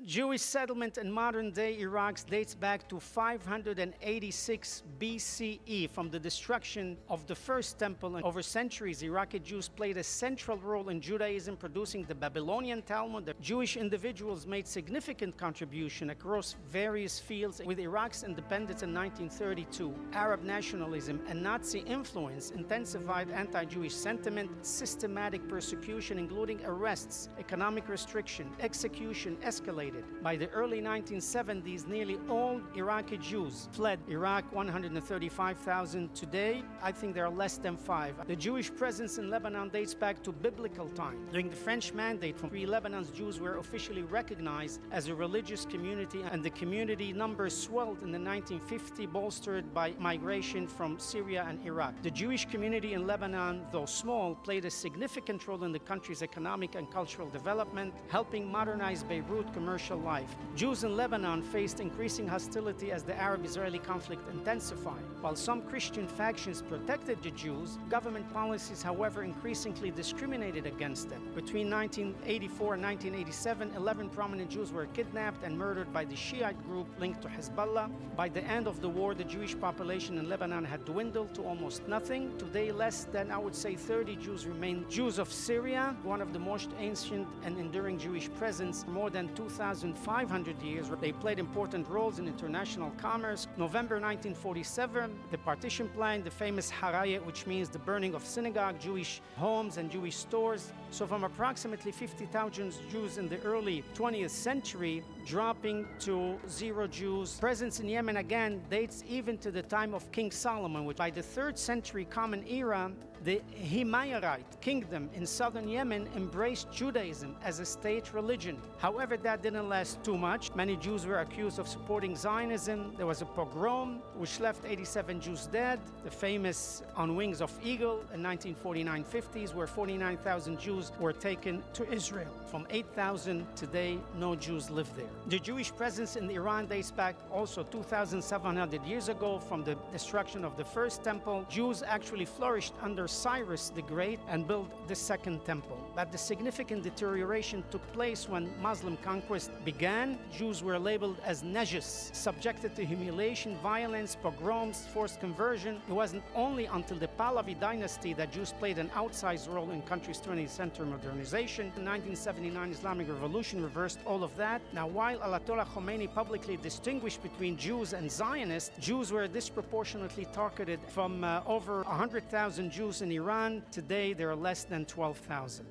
Jewish settlement in modern-day Iraq dates back to 586 BCE from the destruction of the first temple. And over centuries, Iraqi Jews played a central role in Judaism, producing the Babylonian Talmud. The Jewish individuals made significant contribution across various fields. With Iraq's independence in 1932, Arab nationalism and Nazi influence intensified anti-Jewish sentiment, systematic persecution, including arrests, economic restriction, execution escalated. By the early 1970s, nearly all Iraqi Jews fled Iraq, 135,000. Today, I think there are less than 5. The Jewish presence in Lebanon dates back to biblical times. During the French Mandate, from Lebanon's Jews were officially recognized as a religious community, and the community numbers swelled in the 1950s, bolstered by migration from Syria and Iraq. The Jewish community in Lebanon, though small, played a significant role in the country's economic and cultural development, helping modernize Beirut commercial life. Jews in Lebanon faced increasing hostility as the Arab-Israeli conflict intensified. While some Christian factions protected the Jews, government policies, however, increasingly discriminated against them. Between 1984 and 1987, 11 prominent Jews were kidnapped and murdered by the Shiite group linked to Hezbollah. By the end of the war, the Jewish population in Lebanon had dwindled to almost nothing. Today, less than, I would say, 30 Jews remain. Jews of Syria, one of the most ancient and enduring Jewish presence, more than 2,500 years. They played important roles in international commerce. November 1947, the partition plan, the famous Harayat, which means the burning of synagogue, Jewish homes and Jewish stores. So from approximately 50,000 Jews in the early 20th century, dropping to 0 Jews. Presence in Yemen again dates even to the time of King Solomon, which by the 3rd century Common Era, the Himayarite kingdom in southern Yemen embraced Judaism as a state religion. However, that didn't last too much. Many Jews were accused of supporting Zionism. There was a pogrom which left 87 Jews dead. The famous On Wings of Eagle in 1949-50s, where 49,000 Jews were taken to Israel. From 8,000 today, no Jews live there. The Jewish presence in Iran dates back also 2,700 years ago from the destruction of the first temple. Jews actually flourished under Cyrus the Great and built the second temple. But the significant deterioration took place when Muslim conquest began. Jews were labeled as najis, subjected to humiliation, violence, pogroms, forced conversion. It wasn't only until the Pahlavi dynasty that Jews played an outsized role in country's 20th century modernization. The 1979 Islamic Revolution reversed all of that. Now, while Ayatollah Khomeini publicly distinguished between Jews and Zionists, Jews were disproportionately targeted. From over 100,000 Jews in Iran, today there are less than 12,000.